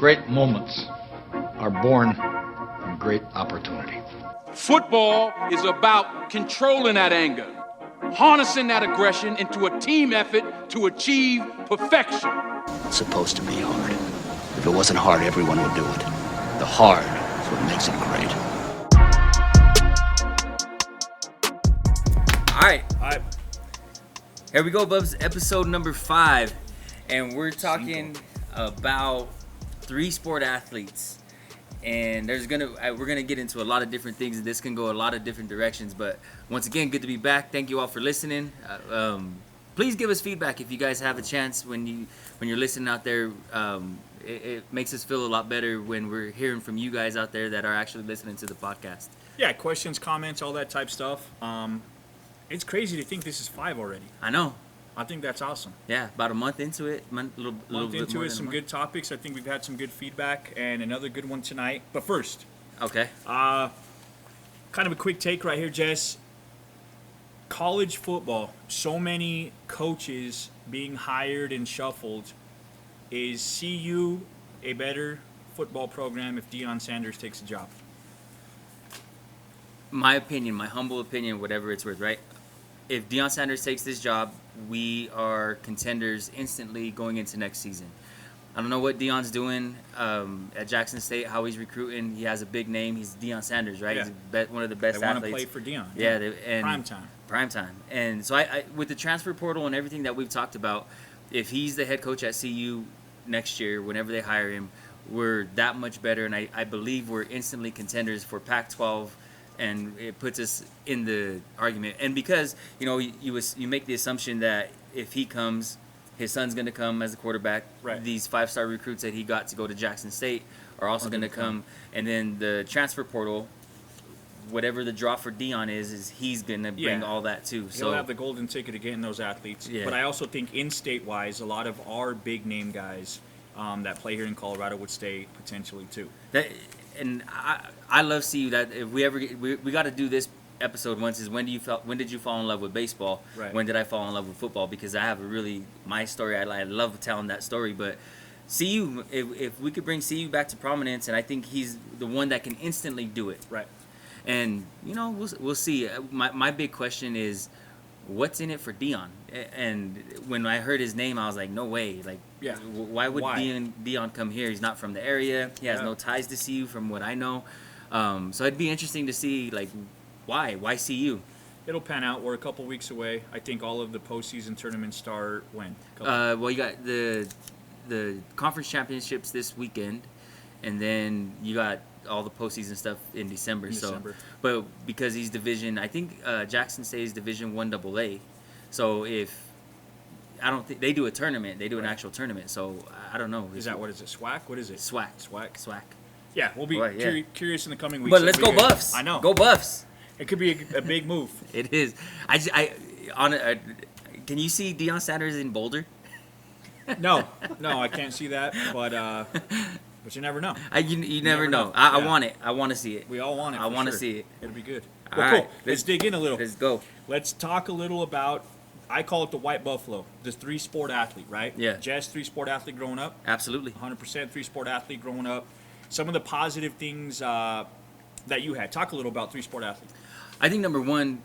Great moments are born from great opportunity. Football is about controlling that anger, harnessing that aggression into a team effort to achieve perfection. It's supposed to be hard. If it wasn't hard, everyone would do it. The hard is what makes it great. All right. Here we go, Bubs. Episode number 5, and we're talking about 3 sport athletes. And we're gonna get into a lot of different things, and this can go a lot of different directions. But once again, good to be back. Thank you all for listening. Please give us feedback if you guys have a chance when you're listening out there. It makes us feel a lot better when we're hearing from you guys out there that are actually listening to the podcast. Yeah, questions, comments, all that type stuff. It's crazy to think this is 5 already. I know. I think that's awesome. Yeah, about a month into it. Month into it, some good topics. I think we've had some good feedback and another good one tonight. But first, okay. Kind of a quick take right here, Jess. College football, so many coaches being hired and shuffled. Is CU a better football program if Deion Sanders takes a job? My opinion, my humble opinion, whatever it's worth, right? If Deion Sanders takes this job, we are contenders instantly going into next season. I don't know what Deion's doing at Jackson State, how he's recruiting. He has a big name. He's Deion Sanders, right? Yeah. He's one of the best athletes. They want to play for Deion. Yeah. Prime time. Prime time. And so I, with the transfer portal and everything that we've talked about, if he's the head coach at CU next year, whenever they hire him, we're that much better. And I believe we're instantly contenders for Pac-12. And it puts us in the argument. And because, you make the assumption that if he comes, his son's going to come as a quarterback. Right. These 5-star recruits that he got to go to Jackson State are also going to come. And then the transfer portal, whatever the draw for Deion is he's going to bring all that too. He'll have the golden ticket of getting those athletes. Yeah. But I also think in-state-wise, a lot of our big-name guys that play here in Colorado would stay potentially too. And I love CU. That if we ever we got to do this episode once is when did you fall in love with baseball? Right. When did I fall in love with football? Because I have my story. I love telling that story. But CU, if we could bring CU back to prominence, and I think he's the one that can instantly do it. Right. And we'll see. My big question is, what's in it for Deion? And when I heard his name, I was like, no way. Like, yeah. Why would Deion come here? He's not from the area. He has no ties to CU from what I know. So it'd be interesting to see, like, why? Why CU? It'll pan out. We're a couple weeks away. I think all of the postseason tournaments start when? Well, you got the conference championships this weekend, and then you got all the postseason stuff in December. But because he's division, I think Jackson State is Division 1 AA. So I don't think they do a tournament. They do an actual tournament. So I don't know. What is it? SWAC? What is it? SWAC. Yeah, we'll be curious in the coming weeks. But let's go Buffs. I know. Go Buffs. It could be a big move. It is. Can you see Deion Sanders in Boulder? No, I can't see that. But you never know. You never know. I want it. I want to see it. We all want it. I want to see it. It'll be good. All well, right. Cool. Let's dig in a little. Let's go. Let's talk a little about, I call it the White Buffalo, the 3-sport athlete, right? Yeah. Jess, 3-sport athlete growing up? Absolutely. 100% 3-sport athlete growing up. Some of the positive things that you had. Talk a little about 3-sport athlete. I think number one,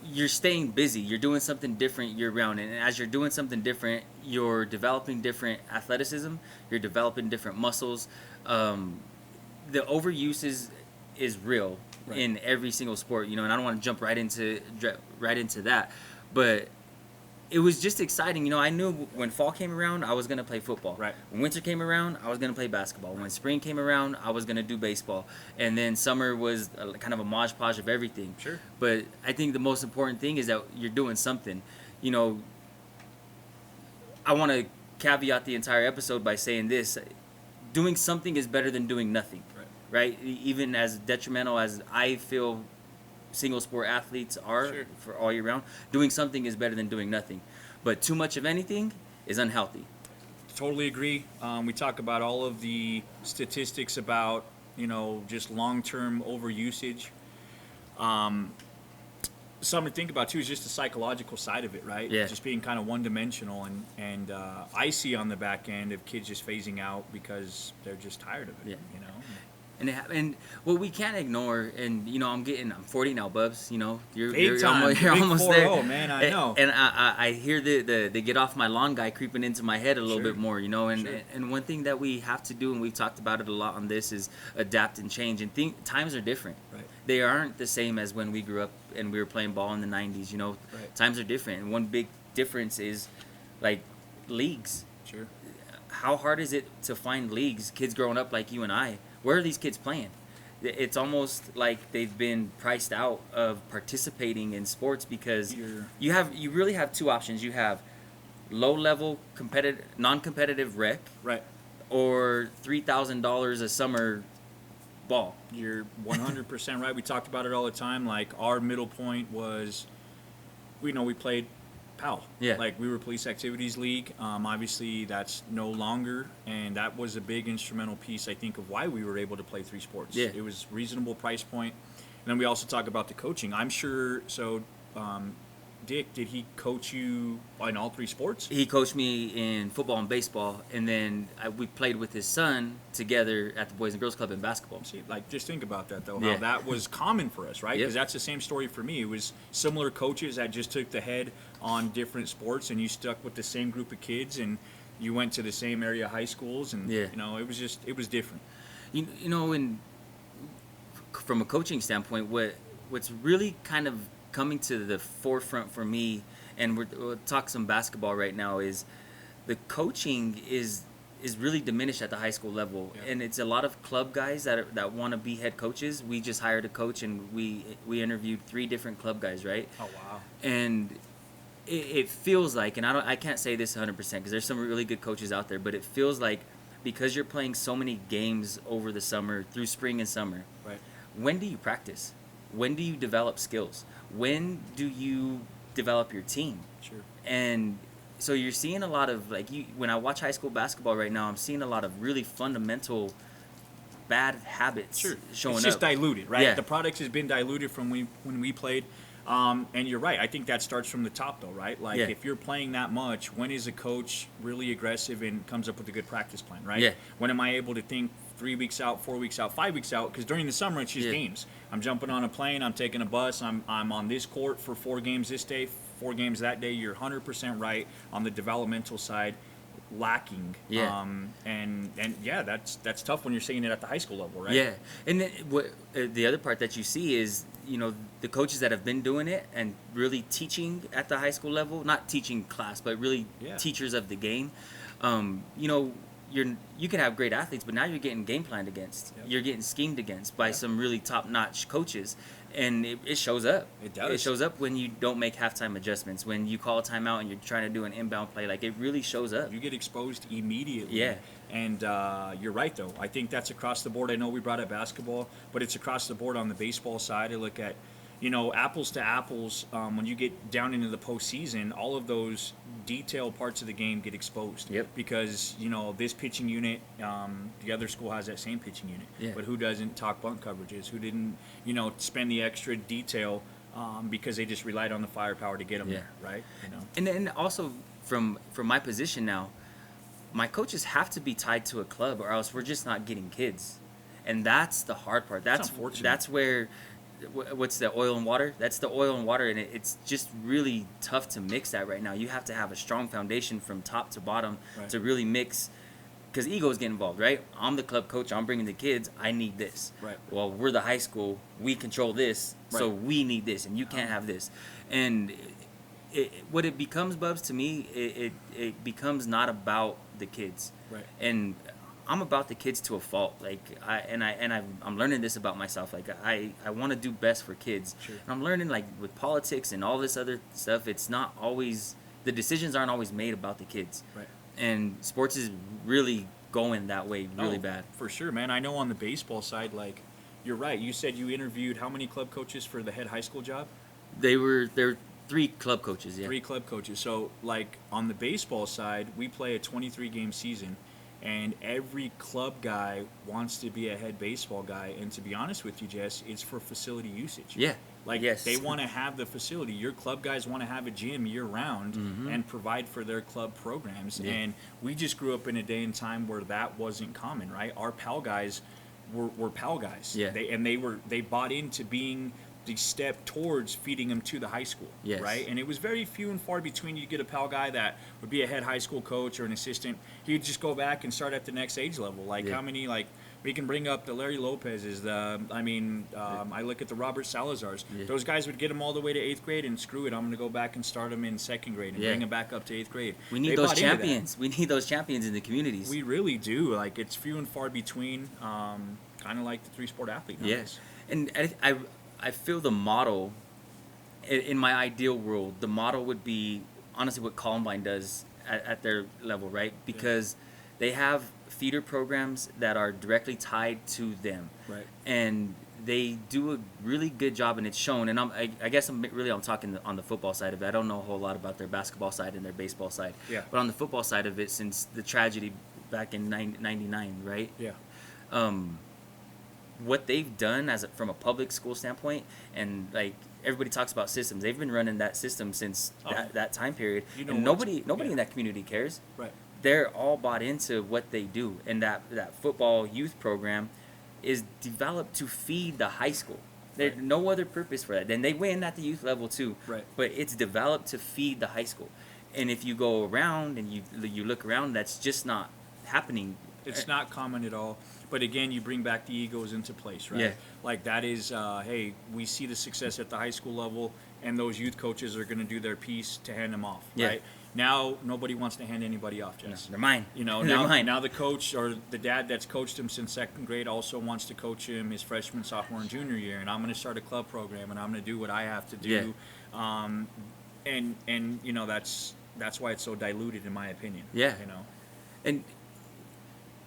you're staying busy. You're doing something different year-round. And as you're doing something different, you're developing different athleticism. You're developing different muscles. The overuse is real in every single sport, and I don't want to jump right into that. But it was just exciting. I knew when fall came around, I was going to play football. Right. When winter came around, I was going to play basketball. When spring came around, I was going to do baseball. And then summer was kind of a modge-podge of everything. Sure. But I think the most important thing is that you're doing something. I want to caveat the entire episode by saying this. Doing something is better than doing nothing. Right? Even as detrimental as I feel single sport athletes are for all year round, doing something is better than doing nothing. But too much of anything is unhealthy. Totally agree. We talk about all of the statistics about, just long-term overusage. something to think about too is just the psychological side of it, right? Yeah. Just being kind of one-dimensional, and I see on the back end of kids just phasing out because they're just tired of it. Yeah. You know. And what we can't ignore, and I'm 40 now, Bubs. You're Big time. almost, you're Big almost 4-0, there, man, I know. And I hear the get off my lawn guy creeping into my head a little Sure. bit more, and Sure. and one thing that we have to do, and we've talked about it a lot on this, is adapt and change. And times are different. Right. They aren't the same as when we grew up and we were playing ball in the 90s. Right. Times are different, and one big difference is like leagues. Sure. How hard is it to find leagues? Kids growing up like you and I, where are these kids playing? It's almost like they've been priced out of participating in sports because you really have two options. You have low level non-competitive rec, Right. or $3,000 a summer ball. You're 100% right. We talked about it all the time. Like, our middle point was, we played PAL. Yeah. Like, we were Police Activities League. Obviously, that's no longer, and that was a big instrumental piece, I think, of why we were able to play 3 sports. Yeah. It was reasonable price point. And then we also talk about the coaching. I'm sure, so, Dick, did he coach you in all 3 sports? He coached me in football and baseball, and then we played with his son together at the Boys and Girls Club in basketball. See, like, just think about that, though, Yeah. how that was common for us, right? Yep. Because that's the same story for me. It was similar coaches that just took the head on different sports, and you stuck with the same group of kids, and you went to the same area high schools, and, Yeah. it was different. And from a coaching standpoint, what's really kind of coming to the forefront for me, and we'll talk some basketball right now, is the coaching is really diminished at the high school level. Yeah. And it's a lot of club guys that want to be head coaches. We just hired a coach, and we interviewed 3 different club guys, right? Oh, wow. And it feels like, and I can't say this 100% because there's some really good coaches out there, but it feels like because you're playing so many games over the summer, through spring and summer, Right. when do you practice? When do you develop skills? When do you develop your team? Sure. And so you're seeing a lot of, when I watch high school basketball right now, I'm seeing a lot of really fundamental bad habits showing It's just up. diluted, right? Yeah. The product has been diluted from when we played. And you're right. I think that starts from the top, though, right? Like, Yeah. if you're playing that much, when is a coach really aggressive and comes up with a good practice plan, right? Yeah. When am I able to think 3 weeks out, 4 weeks out, 5 weeks out? Because during the summer, it's just Yeah. games. I'm jumping on a plane. I'm taking a bus. I'm on this court for 4 games this day, 4 games that day. You're 100% right on the developmental side. Lacking. Yeah. And yeah, that's tough when you're seeing it at the high school level, right? Yeah, and then the other part that you see is, the coaches that have been doing it and really teaching at the high school level, not teaching class, but really Yeah. teachers of the game. You can have great athletes, but now you're getting game planned against. Yep. You're getting schemed against by Yeah. some really top-notch coaches, and it shows up. It does. It shows up when you don't make halftime adjustments, when you call a timeout and you're trying to do an inbound play. Like, it really shows up. You get exposed immediately. Yeah. And you're right, though. I think that's across the board. I know we brought up basketball, but it's across the board on the baseball side. I look at, apples to apples. When you get down into the postseason, all of those detailed parts of the game get exposed. Yep. Because, this pitching unit, the other school has that same pitching unit. Yeah. But who doesn't talk bunt coverages? Who didn't, spend the extra detail because they just relied on the firepower to get them there, right? And then also from my position now, my coaches have to be tied to a club, or else we're just not getting kids, and that's the hard part. That's unfortunate. That's where what's the oil and water? That's the oil and water, and it's just really tough to mix that right now. You have to have a strong foundation from top to bottom Right. to really mix. Because egos get involved, right? I'm the club coach. I'm bringing the kids. I need this. Right. Well, we're the high school. We control this, so Right. we need this, and you can't have this. And what it becomes, Bubs, to me, it becomes not about the kids. Right. And I'm about the kids to a fault. Like, I'm learning this about myself. Like, I want to do best for kids. Sure. And I'm learning, like, with politics and all this other stuff, it's not always, the decisions aren't always made about the kids. Right. And sports is really going that way really Oh, bad. For sure, man. I know on the baseball side, like, you're right. You said you interviewed how many club coaches for the head high school job? There were 3 club coaches, yeah. 3 club coaches. So, like, on the baseball side, we play a 23-game season, and every club guy wants to be a head baseball guy. And to be honest with you, Jess, it's for facility usage. Yeah. Like, Yes. they want to have the facility. Your club guys want to have a gym year-round and provide for their club programs. Yeah. And we just grew up in a day and time where that wasn't common, right? Our PAL guys were PAL guys. Yeah. They bought into being the step towards feeding them to the high school, Yes. right? And it was very few and far between. You get a PAL guy that would be a head high school coach or an assistant. He'd just go back and start at the next age level. Like, Yeah. how many, like, we can bring up the Larry Lopez's, I look at the Robert Salazars. Yeah. Those guys would get them all the way to 8th grade, and screw it, I'm going to go back and start them in 2nd grade and Yeah. bring them back up to 8th grade. We need They those bought into that. champions. We need those champions in the communities. We really do. Like, it's few and far between, kind of like the 3-sport athlete nowadays. Yeah, and I feel the model, in my ideal world, the model would be honestly what Columbine does at their level, right? Because they have feeder programs that are directly tied to them, Right. and they do a really good job, and it's shown. And I guess I'm talking on the football side of it. I don't know a whole lot about their basketball side and their baseball side. Yeah. But on the football side of it, since the tragedy back in '99, right? Yeah. What they've done from a public school standpoint, and like everybody talks about systems, they've been running that system since that time period. You know and what's- nobody yeah. in that community cares. Right. They're all bought into what they do, and that football youth program is developed to feed the high school. There's Right. no other purpose for that. Then they win at the youth level too. Right. But it's developed to feed the high school. And if you go around and you look around, that's just not happening. It's not common at all. But again, you bring back the egos into place, right? Yeah. Like, that is, hey, we see the success at the high school level, and those youth coaches are going to do their piece to hand them off, Yeah. right? Now, nobody wants to hand anybody off, Jess. They're mine. You know, They're mine. now the coach or the dad that's coached him since 2nd grade also wants to coach him his freshman, sophomore, and junior year, and I'm going to start a club program, and I'm going to do what I have to do. And you know, that's why it's so diluted, in my opinion. Yeah. You know. And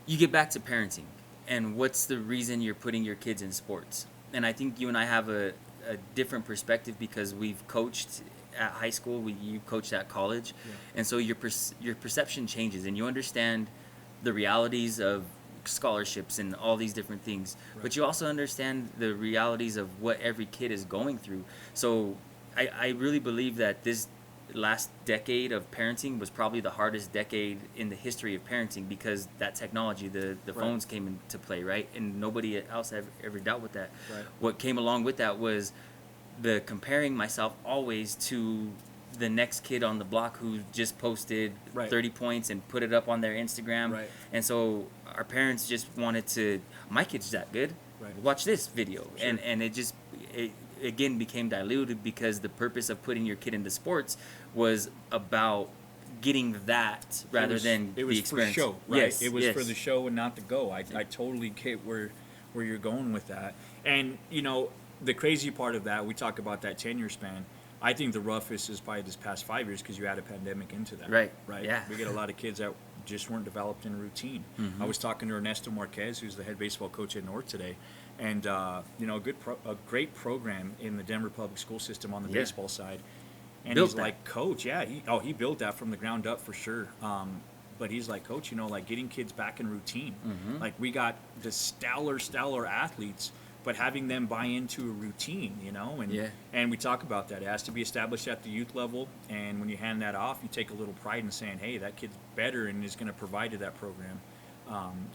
you get back to parenting, and what's the reason you're putting your kids in sports? And I think you and I have a different perspective because we've coached at high school, you coached at college, and so your perception changes, and you understand the realities of scholarships and all these different things. Right. But you also understand the realities of what every kid is going through. So I really believe that this last decade of parenting was probably the hardest decade in the history of parenting because that technology, the Right. phones came into play, right? And nobody else ever dealt with that. Right. What came along with that was the comparing myself always to the next kid on the block who just posted Right. 30 points and put it up on their Instagram. Right. And so our parents just wanted to, my kid's that good. Right. Watch this video. Sure. And it just, again, became diluted because the purpose of putting your kid into sports was about getting that rather than it was the experience. for show, right? Yes, It was yes. for the show and not the go. I totally get where you're going with that. And you know, the crazy part of that, we talk about that 10-year span. I think the roughest is probably this past 5 years because you had a pandemic into that. Right, Right. yeah. We get a lot of kids that just weren't developed in routine. Mm-hmm. I was talking to Ernesto Marquez, who's the head baseball coach at North today, and you know, a great program in the Denver public school system on the Yeah. baseball side. And Built he's that. like, Coach, yeah, he built that from the ground up for sure. But he's like, Coach, you know, like getting kids back in routine. Mm-hmm. Like, we got the stellar athletes, but having them buy into a routine, you know, and Yeah. and we talk about that. It has to be established at the youth level, and when you hand that off, you take a little pride in saying, hey, that kid's better and is going to provide to that program.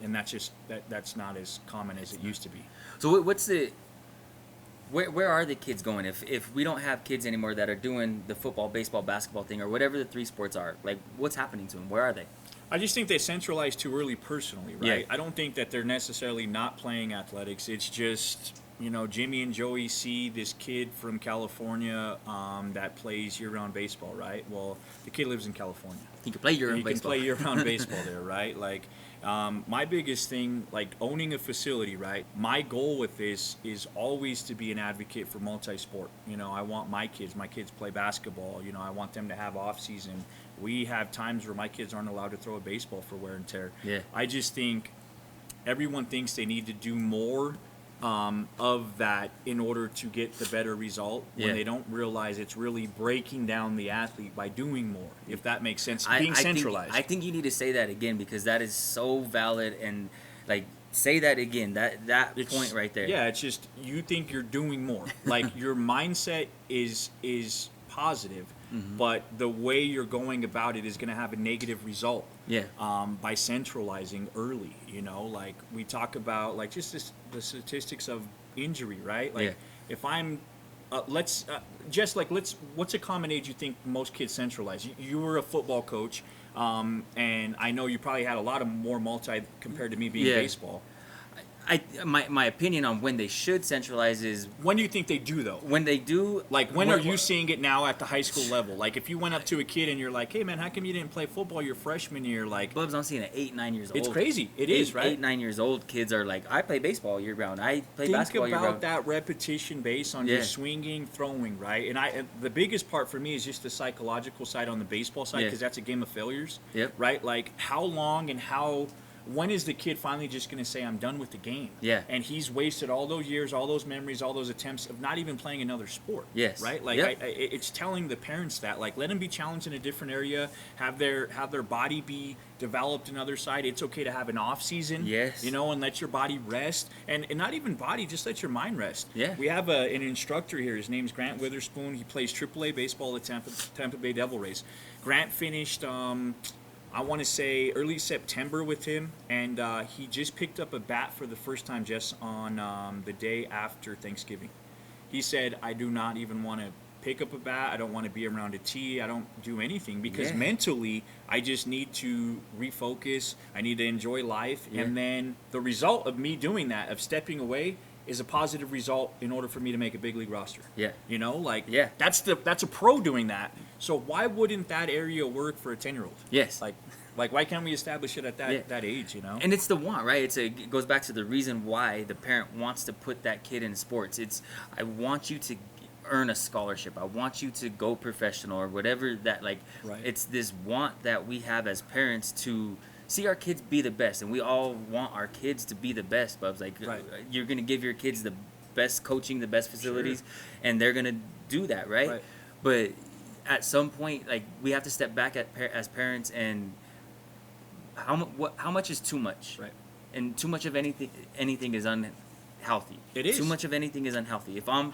And that's not as common as it used to be. So what's the where are the kids going if we don't have kids anymore that are doing the football, baseball, basketball thing or whatever the 3 sports are? Like, what's happening to them? Where are they? I just think they centralize too early personally, right? Yeah. I don't think that they're necessarily not playing athletics. It's just, you know, Jimmy and Joey see this kid from California that plays year-round baseball, right? Well, the kid lives in California. You can play your You can baseball. play year-round baseball there, right? Like, my biggest thing, like owning a facility, right? My goal with this is always to be an advocate for multi-sport. You know, I want my kids play basketball. You know, I want them to have off-season. We have times where my kids aren't allowed to throw a baseball for wear and tear. Yeah. I just think everyone thinks they need to do more of that in order to get the better result when Yeah. they don't realize it's really breaking down the athlete by doing more, if that makes sense. I Being think- centralized. I think you need to say that again because that is so valid, and Like, say that again. That It's- point right there. Yeah, it's just you think you're doing more. Like your mindset is positive, but the way you're going about it is going to have a negative result. Yeah. By centralizing early, like we talk about, like just the statistics of injury, right? Like Yeah. if I'm, what's a common age you think most kids centralize? You were a football coach, and I know you probably had a lot of more multi compared to me being Yeah. baseball. My opinion on when they should centralize is When do you think they do though? when they do. Like, when are you seeing it now at the high school level? Like, if you went up to a kid and you're like, "Hey, man, how come you didn't play football your freshman year?" Like, Bubs, I'm seeing at 8, 9 years old. it's crazy. It is, right? 8, 9 years old kids are like, I play baseball year round. I play Think basketball year about round. that repetition base on Yeah. your swinging, throwing, right? And the biggest part for me is just the psychological side on the baseball side, Yeah. because that's a game of failures. Yep. Right? Like, how long and when is the kid finally just going to say, "I'm done with the game"? Yeah. And he's wasted all those years, all those memories, all those attempts of not even playing another sport. Yes. Right? Like, Yep. it's telling the parents that, like, let them be challenged in a different area, have their body be developed another side. It's okay to have an off season. Yes. And let your body rest, and not even body, just let your mind rest. Yeah. We have an instructor here. His name's Grant Witherspoon. He plays AAA baseball at Tampa Bay Devil Rays. Grant finished, I want to say, early September with him, and he just picked up a bat for the first time just on the day after Thanksgiving. He said, "I do not even want to pick up a bat. I don't want to be around a tee. I don't do anything because Yeah. mentally I just need to refocus. I need to enjoy life." Yeah. And then the result of me doing that, of stepping away, is a positive result in order for me to make a big league roster. Yeah. Like, that's a pro doing that. So why wouldn't that area work for a 10-year-old? Yes. Like why can't we establish it at that age, And it's the want, right? It goes back to the reason why the parent wants to put that kid in sports. It's, I want you to earn a scholarship. I want you to go professional or whatever that, like, Right. It's this want that we have as parents to see our kids be the best. And we all want our kids to be the best, Bubs. Like, Right. You're going to give your kids the best coaching, the best facilities, and they're going to do that, right? Right. But at some point, like, we have to step back as parents and how much is too much? Right. And too much of anything is unhealthy. It is. Too much of anything is unhealthy. If I'm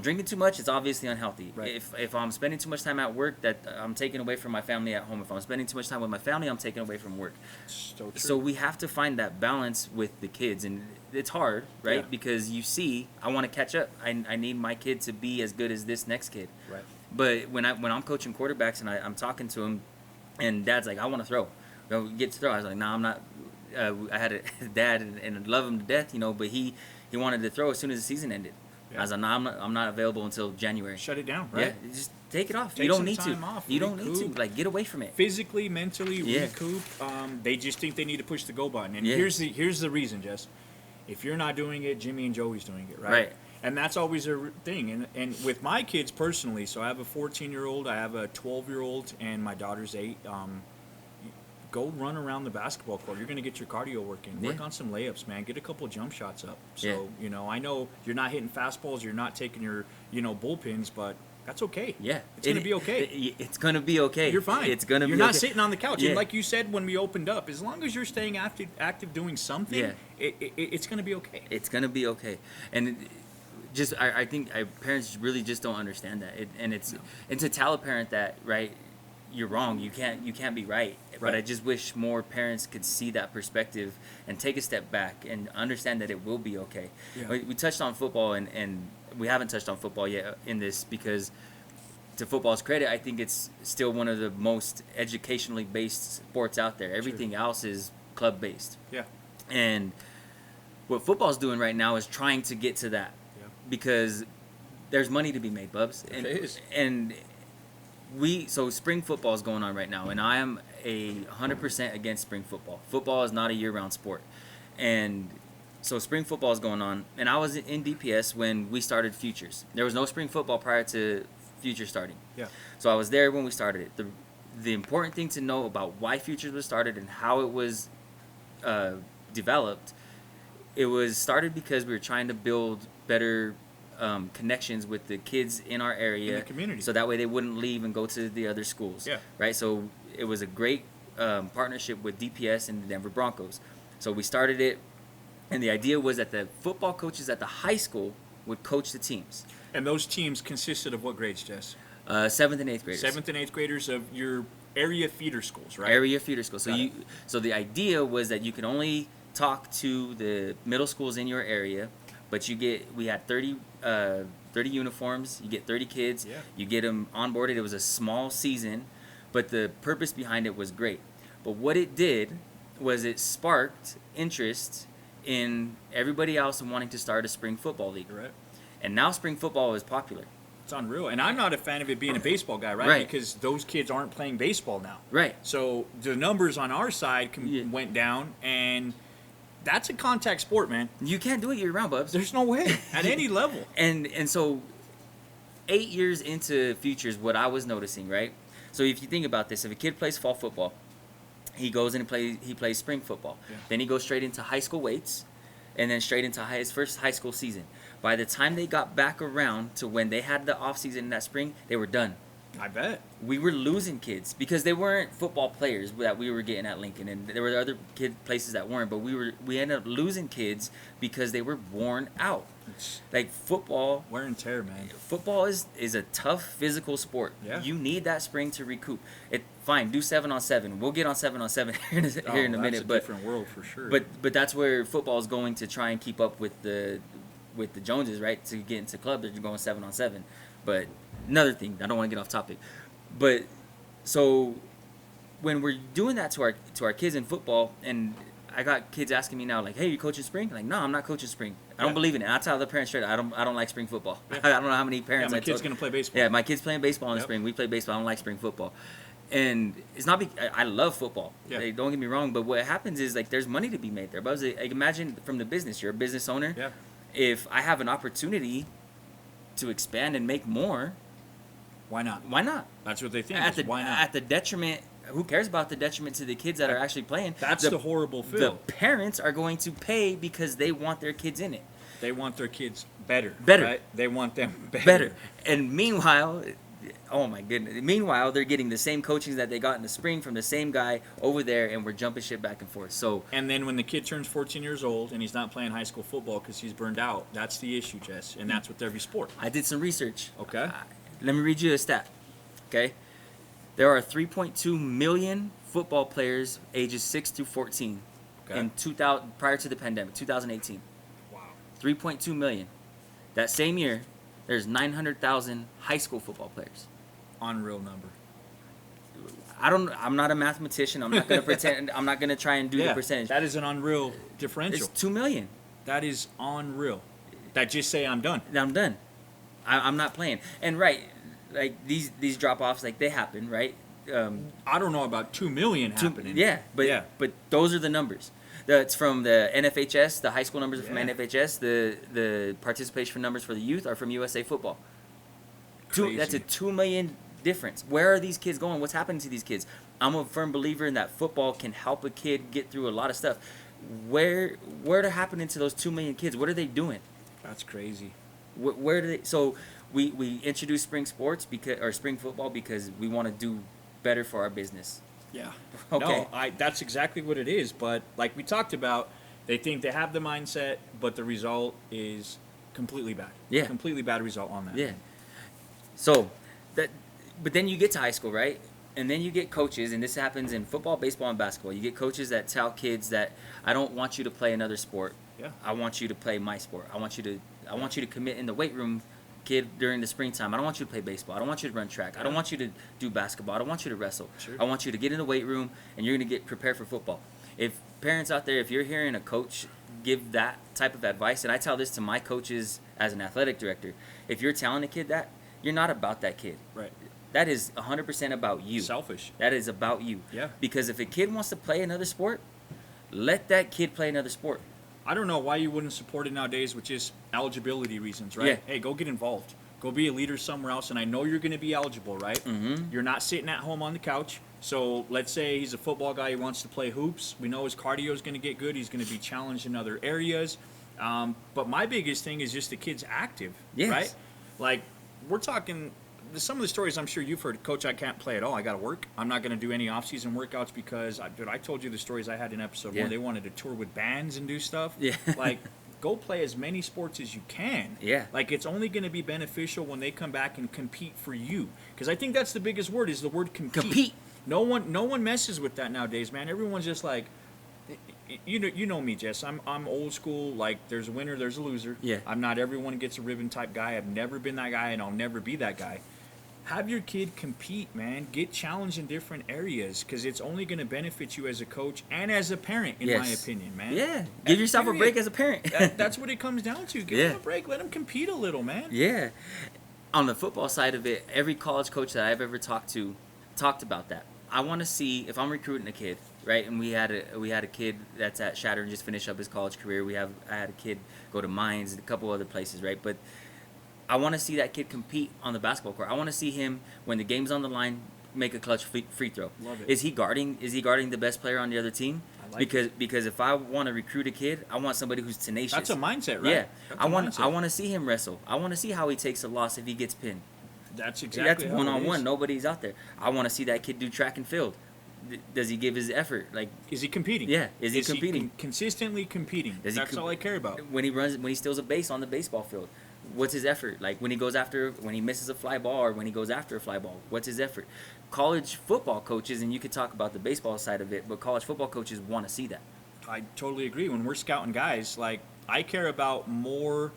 drinking too much, it's obviously unhealthy. Right. If I'm spending too much time at work, that I'm taking away from my family at home. If I'm spending too much time with my family, I'm taking away from work. So true. So we have to find that balance with the kids, and it's hard, right? Yeah. Because you see, I want to catch up. I need my kid to be as good as this next kid. Right. But when I'm coaching quarterbacks and I'm talking to him, and Dad's like, "I want to throw." Get to throw. I was like, "Nah, I'm not." I had a dad and love him to death, but he wanted to throw as soon as the season ended. Yeah. I was like, "Nah, I'm not available until January." Shut it down, right? Yeah, just take it off. Take you don't some need to. time off, You don't need to. recoup. Like, get away from it. Physically, mentally, Yeah. recoup. They just think they need to push the go button. And Yeah. here's the reason, Jess. If you're not doing it, Jimmy and Joey's doing it, right? Right. And that's always a thing. And with my kids personally, so I have a 14-year-old, I have a 12-year-old, and my daughter's 8. Go run around the basketball court. You're going to get your cardio working. Work Yeah. on some layups, man. Get a couple jump shots up. Yeah. So, I know you're not hitting fastballs, you're not taking your, bullpens, but that's okay. Yeah, It's going to be okay. It's gonna be okay. You're fine. It's gonna be. You're not okay. sitting on the couch. Yeah. And like you said when we opened up, as long as you're staying active doing something, Yeah. it's going to be okay. It's gonna be okay, and I think parents really just don't understand that, and to tell a parent that, right, you're wrong, you can't be right. But I just wish more parents could see that perspective and take a step back and understand that it will be okay. Yeah. We touched on football, and we haven't touched on football yet in this because, to football's credit, I think it's still one of the most educationally based sports out there. Everything else is club based. Yeah. And what football's doing right now is trying to get to that, because there's money to be made, Bubs. And, There is. And so spring football is going on right now, and I am 100% against spring football. Football is not a year-round sport, and so spring football is going on. And I was in DPS when we started Futures. There was no spring football prior to Futures starting. Yeah. So I was there when we started it. The important thing to know about why Futures was started and how it was developed, it was started because we were trying to build better connections with the kids in our area, In the community. so that way they wouldn't leave and go to the other schools. Yeah. Right. So it was a great partnership with DPS and the Denver Broncos. So we started it, and the idea was that the football coaches at the high school would coach the teams. And those teams consisted of what grades, Jess? 7th and 8th graders. 7th and 8th graders of your area feeder schools, right? Area feeder schools. So Got it. so the idea was that you could only talk to the middle schools in your area, but we had 30 uniforms. You get 30 kids. Yeah. You get them onboarded. It was a small season, but the purpose behind it was great. But what it did was it sparked interest in everybody else in wanting to start a spring football league. Right. And now spring football is popular. It's unreal. And I'm not a fan of it being a baseball guy, right? Right. Because those kids aren't playing baseball now. Right. So the numbers on our side went down, and that's a contact sport, man. You can't do it year round, Bubs. There's no way at any level. And so 8 years into futures, what I was noticing, right? So if you think about this, if a kid plays fall football, he goes in and plays spring football. Yeah. Then he goes straight into high school weights, and then straight into his first high school season. By the time they got back around to when they had the off season in that spring, they were done. I bet. We were losing kids because they weren't football players that we were getting at Lincoln, and there were other places that weren't. But we ended up losing kids because they were worn out. Like football, Wear and tear, man. football is a tough physical sport. Yeah. You need that spring to recoup. Fine, do 7-on-7. We'll get on 7-on-7 here in a That's minute. a But different world for sure. but that's where football is going to try and keep up with the Joneses, right? To get into club, they're going 7-on-7. But another thing, I don't want to get off topic. But so when we're doing that to our kids in football, and I got kids asking me now, like, "Hey, you coaching spring?" I'm like, no, I'm not coaching spring. I don't believe in it. I tell the parents straight, I don't like spring football. Yeah. I don't know how many parents. my kid's gonna play baseball. Yeah, my kid's playing baseball in the Yep. spring. We play baseball. I don't like spring football. And it's not. I love football. Yeah. Like, don't get me wrong, but what happens is like there's money to be made there. But I was like, imagine from the business. You're a business owner. Yeah. If I have an opportunity to expand and make more, Why not? why not? That's what they think. At the Why not? at the detriment. Who cares about the detriment to the kids that are actually playing? That's the horrible The feel. parents are going to pay because they want their kids in it. They want their kids better. Better. Right? They want them better. Better. And meanwhile, oh my goodness. Meanwhile, they're getting the same coaching that they got in the spring from the same guy over there, and we're jumping shit back and forth. So And then when the kid turns 14 years old and he's not playing high school football because he's burned out, that's the issue, Jess. And that's with every sport. I did some research. Okay. Let me read you a stat. Okay. There are 3.2 million football players ages 6 through 14 Okay. in 2000 prior to the pandemic, 2018. Wow. 3.2 million. That same year, there's 900,000 high school football players. Unreal number. I'm not a mathematician. I'm not going to pretend. I'm not going to try and do the percentage. That is an unreal differential. It's 2 million. That is unreal. That just say I'm done. I'm done. I'm not playing. And right, like these drop offs, like they happen, right? I don't know about 2 million happening. But those are the numbers. That's from the NFHS. The high school numbers are from Yeah. NFHS. The participation numbers for the youth are from USA Football. That's a 2 million difference. Where are these kids going? What's happening to these kids? I'm a firm believer in that football can help a kid get through a lot of stuff. Where are happening to those 2 million kids? What are they doing? That's crazy. Where do they? So we introduced spring sports or spring football because we want to do better for our business. Yeah. Okay. No, that's exactly what it is. But like we talked about, they think they have the mindset, but the result is completely bad. Yeah. Completely bad result on that. Yeah. So but then you get to high school, right? And then you get coaches, and this happens in football, baseball, and basketball. You get coaches that tell kids that I don't want you to play another sport. Yeah. I want you to play my sport. I want you to commit in the weight room, kid, during the springtime. I don't want you to play baseball. I don't want you to run track. I don't want you to do basketball. I don't want you to wrestle. Sure. I want you to get in the weight room, and you're going to get prepared for football. If parents out there, if you're hearing a coach give that type of advice, and I tell this to my coaches as an athletic director, if you're telling a kid that, you're not about that kid. Right. That is 100% about you. Selfish. That is about you. Yeah. Because if a kid wants to play another sport, let that kid play another sport. I don't know why you wouldn't support it nowadays with just eligibility reasons, right? Yeah. Hey, go get involved. Go be a leader somewhere else, and I know you're going to be eligible, right? Mm-hmm. You're not sitting at home on the couch. So let's say he's a football guy who wants to play hoops. We know his cardio is going to get good. He's going to be challenged in other areas. But my biggest thing is just the kid's active, Yes. right? Like, we're talking some of the stories I'm sure you've heard, Coach, I can't play at all. I got to work. I'm not going to do any off-season workouts because, I told you the stories I had in episode 1. They wanted to tour with bands and do stuff. Yeah. Like, go play as many sports as you can. Yeah. Like, it's only going to be beneficial when they come back and compete for you. Because I think that's the biggest word is the word compete. Compete. No one messes with that nowadays, man. Everyone's just like, you know me, Jess. I'm old school. Like, there's a winner, there's a loser. Yeah. I'm not everyone gets a ribbon type guy. I've never been that guy, and I'll never be that guy. Have your kid compete, man. Get challenged in different areas because it's only going to benefit you as a coach and as a parent, in my opinion, man. Yeah. Give yourself a break as a parent. That's what it comes down to. Give them a break. Let them compete a little, man. Yeah. On the football side of it, every college coach that I've ever talked to talked about that. I want to see if I'm recruiting a kid, right? And we had a kid that's at Shatter and just finished up his college career. I had a kid go to Mines and a couple other places, right? But I want to see that kid compete on the basketball court. I want to see him when the game's on the line make a clutch free throw. Love it. Is he guarding the best player on the other team? I like because if I want to recruit a kid, I want somebody who's tenacious. That's a mindset, right? Yeah. That's I a want mindset. to see him wrestle. I want to see how he takes a loss if he gets pinned. That's exactly That's how it one-on-one. is. Nobody's out there. I want to see that kid do track and field. Does he give his effort? Like, Is he competing? Yeah, is he competing? Consistently competing. That's all I care about. when he steals a base on the baseball field, what's his effort? Like when he misses a fly ball or when he goes after a fly ball, what's his effort? College football coaches, and you could talk about the baseball side of it, but college football coaches want to see that. I totally agree. When we're scouting guys, like, I care about more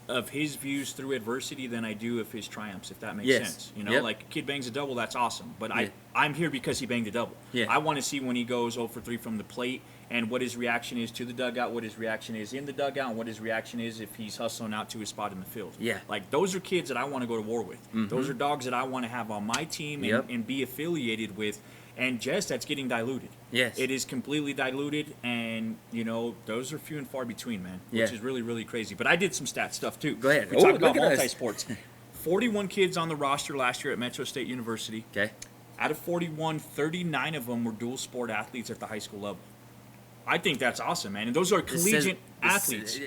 of his views through adversity than I do of his triumphs, if that makes Yes. sense. You know, Yep. like, kid bangs a double, that's awesome. But Yeah. I'm here because he banged a double. Yeah. I want to see when he goes 0 for 3 from the plate and what his reaction is to the dugout, what his reaction is in the dugout, and what his reaction is if he's hustling out to his spot in the field. Yeah. Like, those are kids that I want to go to war with. Those are dogs that I want to have on my team and, Yep. and be affiliated with. And just that's getting diluted. Yes. It is completely diluted, and, you know, those are few and far between, man, which Yeah. is really, really crazy. But I did some stat stuff, too. Go ahead. We Oh, talked about look at us. multi-sports. 41 kids on the roster last year at Metro State University. Okay. Out of 41, 39 of them were dual sport athletes at the high school level. I think that's awesome, man. And those are collegiate athletes.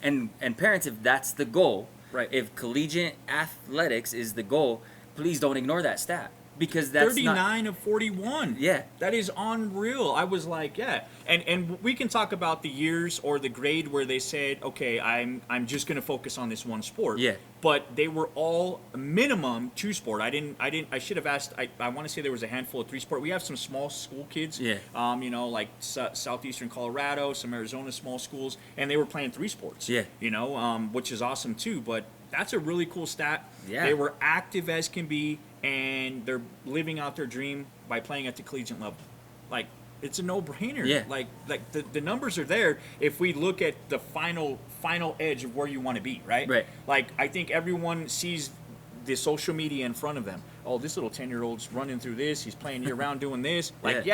And parents, if that's the goal, Right. if collegiate athletics is the goal, please don't ignore that stat. Because that's 39 of 41. Yeah. That is unreal. I was like, yeah. And we can talk about the years or the grade where they said, okay, I'm just going to focus on this one sport. Yeah. But they were all minimum 2 sport. I should have asked. I want to say there was a handful of 3 sport. We have some small school kids. Yeah. You know, like southeastern Colorado, some Arizona small schools, and they were playing 3 sports. Yeah. You know, which is awesome too. But that's a really cool stat. Yeah. They were active as can be, and they're living out their dream by playing at the collegiate level. Like, it's a no-brainer. Yeah. Like the numbers are there if we look at the final edge of where you want to be, right? Right. Like, I think everyone sees the social media in front of them. Oh, this little 10-year-old's running through this. He's playing year-round doing this. Like,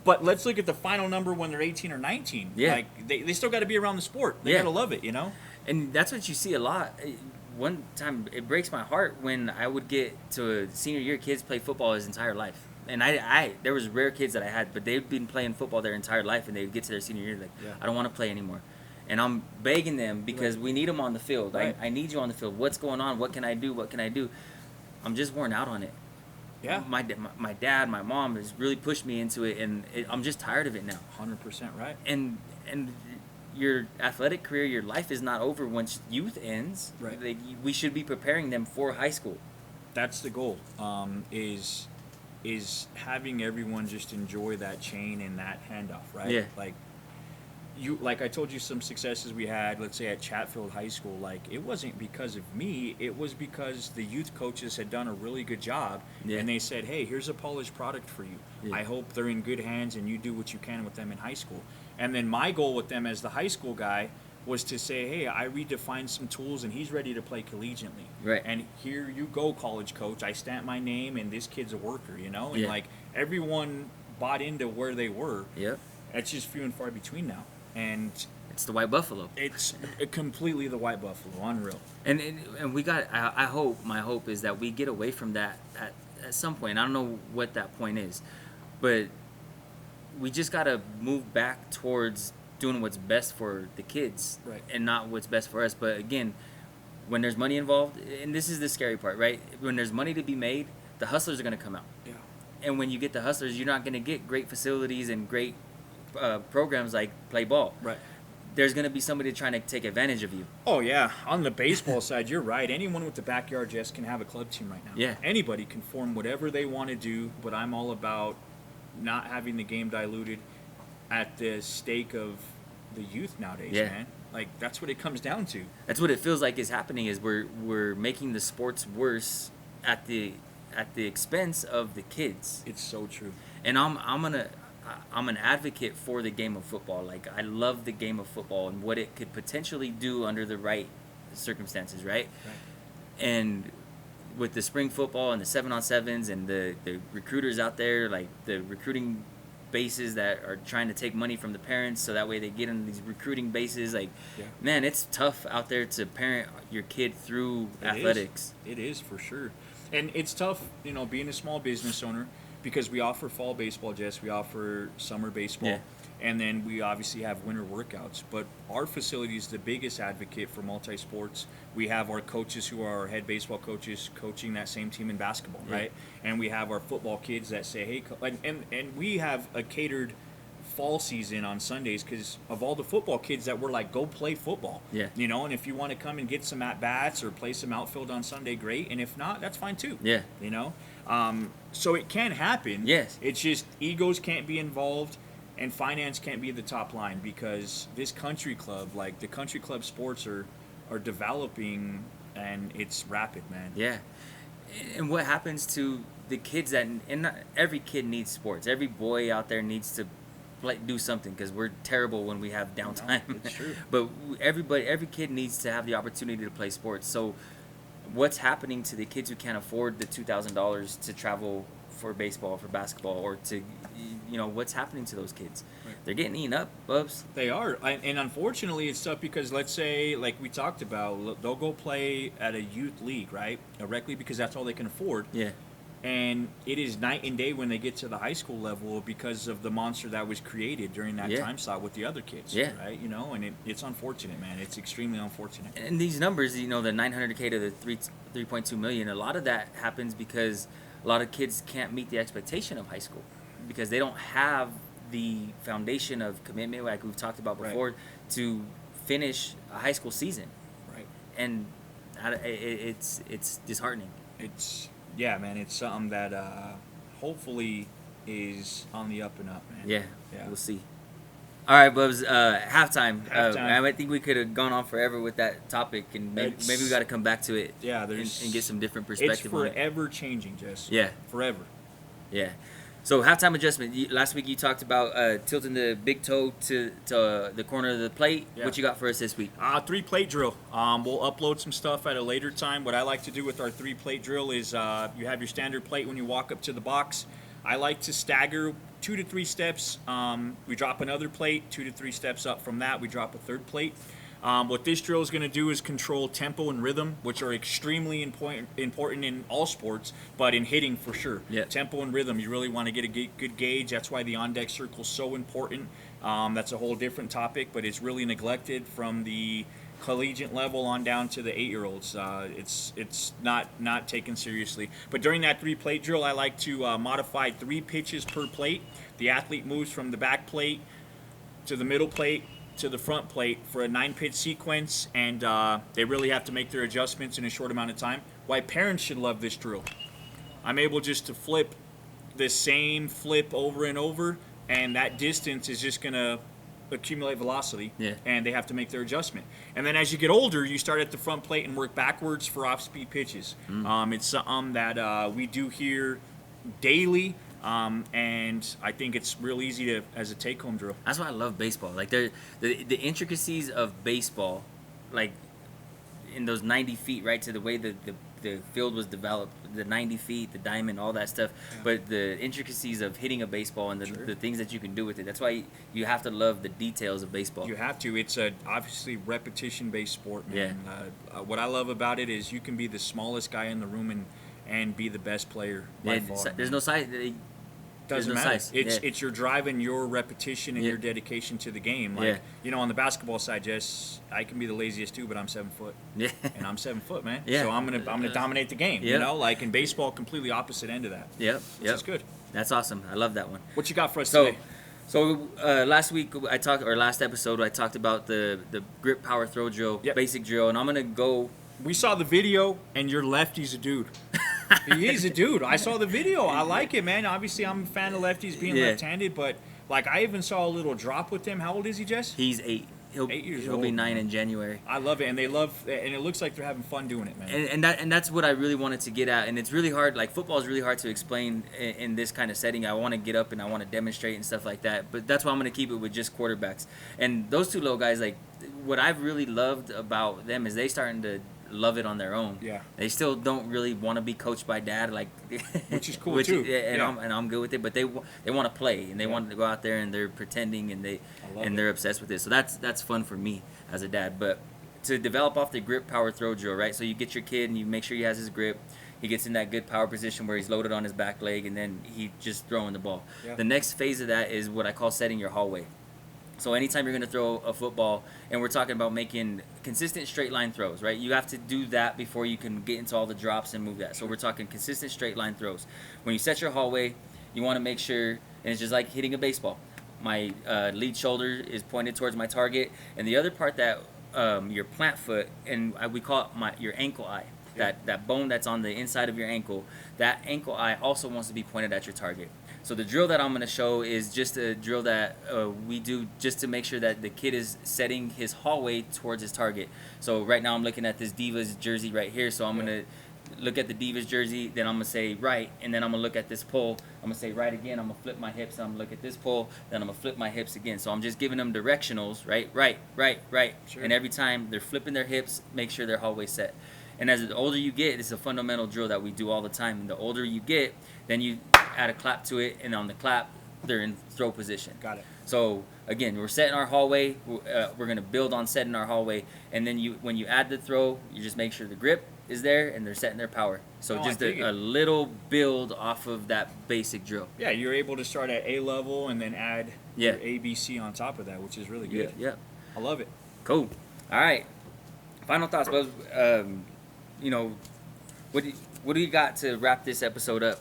but let's look at the final number when they're 18 or 19. Yeah. Like, they still got to be around the sport. They Yeah. got to love it, you know? And that's what you see a lot. One time, it breaks my heart when I would get to senior year, kids play football his entire life. And there was rare kids that I had, but they'd been playing football their entire life, and they'd get to their senior year, like, I don't want to play anymore. And I'm begging them because we need them on the field. Right. I need you on the field. What's going on? What can I do? What can I do? I'm just worn out on it. Yeah. My dad, my mom has really pushed me into it, and I'm just tired of it now. 100% right. And your athletic career, your life is not over once youth ends. Right. Like, we should be preparing them for high school. That's the goal. Is having everyone just enjoy that chain and that handoff, right? Yeah. Like I told you, some successes we had, let's say at Chatfield High School. Like, it wasn't because of me. It was because the youth coaches had done a really good job, Yeah. and they said, "Hey, here's a polished product for you. Yeah. I hope they're in good hands, and you do what you can with them in high school." And then my goal with them as the high school guy was to say, "Hey, I redefined some tools, and he's ready to play collegiately. Right. And here you go, college coach. I stamp my name, and this kid's a worker, you know?" And, Yeah. like, everyone bought into where they were. Yep. It's just few and far between now. And It's the white buffalo. it's completely the white buffalo. Unreal. And we got, my hope is that we get away from that at some point. I don't know what that point is, but we just got to move back towards doing what's best for the kids, Right. and not what's best for us. But again, when there's money involved, and this is the scary part, right? When there's money to be made, the hustlers are going to come out. Yeah. And when you get the hustlers, you're not going to get great facilities and great programs like play ball. Right. There's going to be somebody trying to take advantage of you. Oh, yeah. On the baseball side, you're right. Anyone with the backyard just can have a club team right now. Yeah. Anybody can form whatever they want to do, but I'm all about not having the game diluted at the stake of the youth nowadays, Yeah. man. Like, that's what it comes down to. That's what it feels like is happening. Is we're making the sports worse at the expense of the kids. It's so true. And I'm an advocate for the game of football. Like, I love the game of football and what it could potentially do under the right circumstances, right? And with the spring football and the 7-on-7s and the recruiters out there, like the recruiting bases that are trying to take money from the parents so that way they get into these recruiting bases, like, man, it's tough out there to parent your kid through athletics. It is for sure. And it's tough, being a small business owner, because we offer fall baseball, Jess, we offer summer baseball, and then we obviously have winter workouts. But our facility is the biggest advocate for multi-sports. We have our coaches who are our head baseball coaches coaching that same team in basketball, right? And we have our football kids that say, hey, and we have a catered fall season on Sundays because of all the football kids that were like, go play football. Yeah. And if you want to come and get some at-bats or play some outfield on Sunday, great. And if not, that's fine too. Yeah. So it can happen. Yes. It's just egos can't be involved and finance can't be the top line because this country club, like the country club sports are developing and it's rapid, man. Yeah. And what happens to the kids and not every kid needs sports. Every boy out there needs to do something because we're terrible when we have downtime. No, it's true. But every kid needs to have the opportunity to play sports. So what's happening to the kids who can't afford the $2,000 to travel for baseball, for basketball, or to, what's happening to those kids? Right. They're getting eaten up, Bubs. They are. And unfortunately, it's tough because let's say, like we talked about, they'll go play at a youth league, right? Directly because that's all they can afford. Yeah. And it is night and day when they get to the high school level because of the monster that was created during that time slot with the other kids, right? And it's unfortunate, man. It's extremely unfortunate. And these numbers, the 900K to the 3.2 million, a lot of that happens because a lot of kids can't meet the expectation of high school because they don't have the foundation of commitment, like we've talked about before, to finish a high school season. Right. And it's disheartening. Yeah, man, it's something that hopefully is on the up and up, man. Yeah. We'll see. All right, Bubs, halftime. I think we could have gone on forever with that topic, and maybe we got to come back to it and get some different perspective on it. It's forever changing, Jess. Yeah. Forever. Yeah. So, halftime adjustment. Last week you talked about tilting the big toe to the corner of the plate. Yeah. What you got for us this week? 3-plate drill. We'll upload some stuff at a later time. What I like to do with our 3-plate drill is you have your standard plate when you walk up to the box. I like to stagger 2 to 3 steps. We drop another plate, 2 to 3 steps up from that. We drop a third plate. What this drill is going to do is control tempo and rhythm, which are extremely important in all sports, but in hitting for sure. Yeah. Tempo and rhythm, you really want to get a good gauge. That's why the on-deck circle is so important. That's a whole different topic, but it's really neglected from the collegiate level on down to the 8-year-olds. It's not taken seriously. But during that 3-plate drill, I like to modify 3 pitches per plate. The athlete moves from the back plate to the middle plate to the front plate for a 9-pitch sequence, and they really have to make their adjustments in a short amount of time. Why parents should love this drill. I'm able just to flip the same flip over and over, and that distance is just going to accumulate velocity, and they have to make their adjustment. And then as you get older, you start at the front plate and work backwards for off-speed pitches. It's something that we do here daily. And I think it's real easy as a take-home drill. That's why I love baseball. Like the intricacies of baseball, like in those 90 feet, right, to the way the field was developed, the 90 feet, the diamond, all that stuff. Yeah. But the intricacies of hitting a baseball and the things that you can do with it. That's why you have to love the details of baseball. You have to. It's a obviously repetition-based sport, man. Yeah. What I love about it is you can be the smallest guy in the room and be the best player by far. There's no size. Doesn't There's no matter. size. It's your drive and your repetition and Yeah. your dedication to the game. Like, Yeah. you know, on the basketball side, Jess, I can be the laziest too, but I'm 7 foot. Yeah. And I'm 7 foot, man. Yeah. So I'm gonna dominate the game. Yeah. You know, like in baseball, completely opposite end of that. Yep. Which Yep. is good. That's awesome. I love that one. What you got for us So, today? last week last episode I talked about the grip power throw drill, Yep. basic drill, and I'm gonna go. We saw the video, and your lefty's a dude. He's a dude. I saw the video. I like it, man. Obviously, I'm a fan of lefties being Yeah. left-handed, but like I even saw a little drop with him. How old is he, Jess? He's 8. 8 years He'll be old. 9 in January. I love it, and they love, and it looks like they're having fun doing it, man. And that's what I really wanted to get at, and it's really hard. Like football is really hard to explain in this kind of setting. I want to get up and I want to demonstrate and stuff like that, but that's why I'm going to keep it with just quarterbacks. And those two little guys, like what I've really loved about them is they starting to love it on their own. Yeah. They still don't really want to be coached by dad, like Which is cool, too. And Yeah. I'm good with it, but they want to play and they Yeah. want to go out there and they're pretending and love it. they're obsessed with it. So that's fun for me as a dad, but to develop off the grip power throw drill, right? So you get your kid and you make sure he has his grip. He gets in that good power position where he's loaded on his back leg and then he just throwing the ball. Yeah. The next phase of that is what I call setting your hallway. So anytime you're going to throw a football, and we're talking about making consistent straight line throws, right? You have to do that before you can get into all the drops and move that. So we're talking consistent straight line throws. When you set your hallway, you want to make sure, and it's just like hitting a baseball. My lead shoulder is pointed towards my target, and the other part that your plant foot, and we call it your ankle eye. That bone that's on the inside of your ankle, that ankle eye also wants to be pointed at your target. So the drill that I'm going to show is just a drill that we do just to make sure that the kid is setting his hallway towards his target. So right now I'm looking at this Divas jersey right here. So I'm going to look at the Divas jersey, then I'm going to say right, and then I'm going to look at this pole. I'm going to say right again. I'm going to flip my hips. I'm going to look at this pole, then I'm going to flip my hips again. So I'm just giving them directionals, right, right, right, right. Sure. And every time they're flipping their hips, make sure their hallway's set. And as the older you get, it's a fundamental drill that we do all the time. And the older you get, then you add a clap to it, and on the clap, they're in throw position. Got it. So again, we're setting our hallway. We're going to build on setting our hallway, and then when you add the throw, you just make sure the grip is there and they're setting their power. So Oh, just I dig a it. little build off of that basic drill. Yeah, you're able to start at A level and then add Yeah. your A, B, C on top of that, which is really good. Yeah. I love it. Cool. All right. Final thoughts, Buzz. You know, what do you got to wrap this episode up?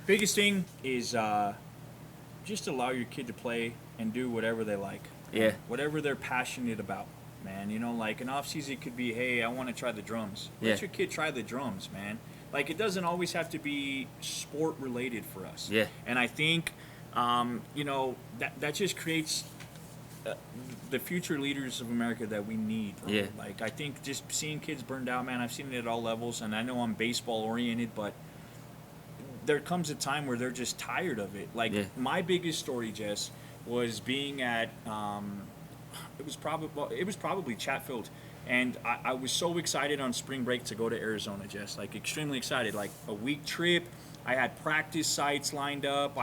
Biggest thing is just allow your kid to play and do whatever they like. Yeah. Whatever they're passionate about, man. You know, like an off season could be, hey, I want to try the drums. Yeah. Let your kid try the drums, man. Like it doesn't always have to be sport related for us. Yeah. And I think, you know, that just creates the future leaders of America that we need. Bro. Yeah. Like I think just seeing kids burned out, man. I've seen it at all levels, and I know I'm baseball oriented, but there comes a time where they're just tired of it. Like Yeah. my biggest story, Jess, was being at it was probably Chatfield, and I was so excited on spring break to go to Arizona, Jess. Like extremely excited. Like a week trip. I had practice sites lined up.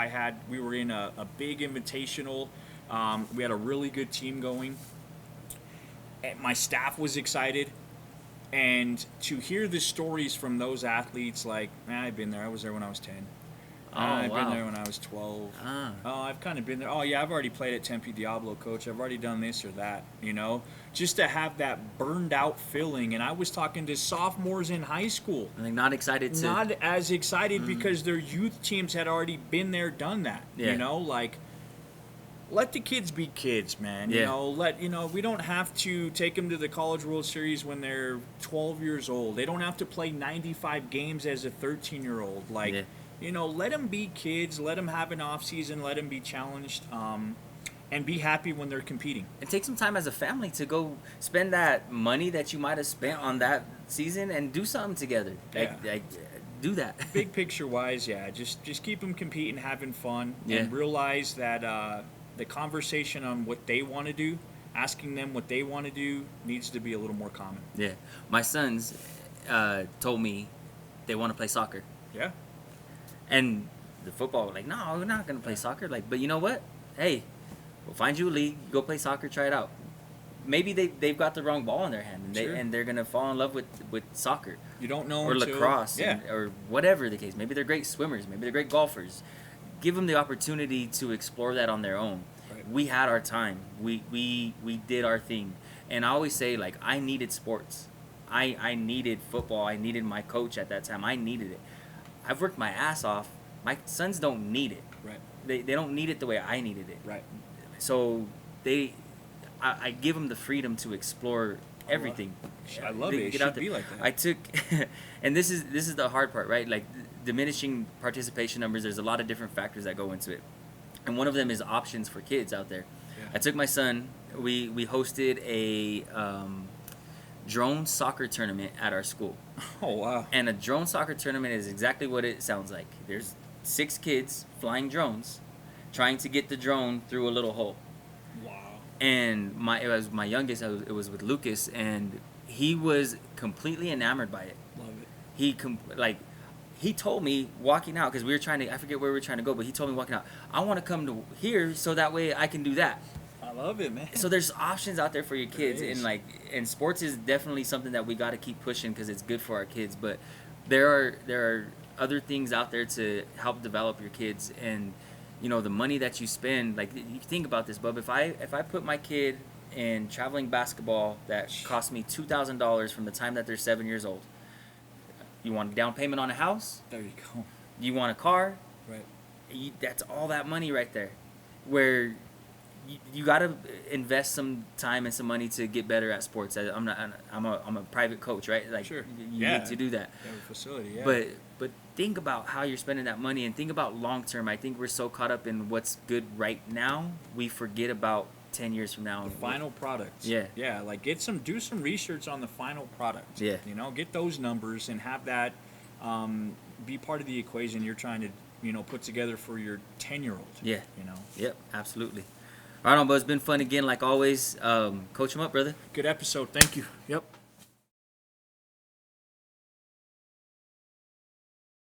We were in a big invitational. We had a really good team going. And my staff was excited. And to hear the stories from those athletes, like, man, I've been there. I was there when I was 10. I've been there when I was 12. Ah. Oh, I've kind of been there. Oh, yeah, I've already played at Tempe Diablo, coach. I've already done this or that, you know? Just to have that burned out feeling. And I was talking to sophomores in high school. Like not excited to. Not as excited because their youth teams had already been there, done that. Yeah. You know, like let the kids be kids, man. Yeah. You know, we don't have to take them to the College World Series when they're 12 years old. They don't have to play 95 games as a 13-year-old. Like, Yeah. you know, let them be kids. Let them have an off season. Let them be challenged. And be happy when they're competing. And take some time as a family to go spend that money that you might have spent on that season and do something together. Like do that. Big picture wise, yeah, just keep them competing, having fun, Yeah. and realize that the conversation on what they want to do, asking them what they want to do, needs to be a little more common. Yeah. My sons told me they want to play soccer. Yeah. And the football, like, no, we're not going to play soccer. Like, but you know what? Hey, we'll find you a league, go play soccer, try it out. Maybe they've got the wrong ball in their hand, and Sure. they're going to fall in love with soccer. You don't know Or until, lacrosse, Yeah. or whatever the case. Maybe they're great swimmers. Maybe they're great golfers. give them the opportunity to explore that on their own. Right. We had our time. We did our thing. And I always say, like, I needed sports. I needed football. I needed my coach at that time. I needed it. I've worked my ass off. My sons don't need it. Right. They don't need it the way I needed it. Right. So I give them the freedom to explore everything. I love They it. It get should out there. be like that. I took, and this is the hard part, right? Like diminishing participation numbers. There's a lot of different factors that go into it, and one of them is options for kids out there. Yeah. I took my son. We hosted a drone soccer tournament at our school. Oh, wow. And a drone soccer tournament is exactly what it sounds like. There's 6 kids flying drones, trying to get the drone through a little hole. Wow. And it was my youngest. It was with Lucas, and he was completely enamored by it. Love it. He told me walking out, because we were trying to, I forget where we were trying to go, but he told me walking out, I want to come to here so that way I can do that. I love it, man. So there's options out there for your kids, There is. and sports is definitely something that we got to keep pushing because it's good for our kids. But there are other things out there to help develop your kids, and the money that you spend. Like, you think about this, bub. If I put my kid in traveling basketball that cost me $2,000 from the time that they're 7 years old, you want a down payment on a house? There you go. You want a car? Right. That's all that money right there, where you got to invest some time and some money to get better at sports. I'm a private coach, right? Like, Sure. you need to do that. You have a facility, yeah. But think about how you're spending that money, and think about long term. I think we're so caught up in what's good right now, we forget about 10 years from now. The final product. Yeah. Yeah, like do some research on the final product. Yeah. Get those numbers and have that be part of the equation you're trying to, put together for your 10-year-old. Yeah. Yep, absolutely. All right, on, but it's been fun again, like always. Coach him up, brother. Good episode. Thank you. Yep.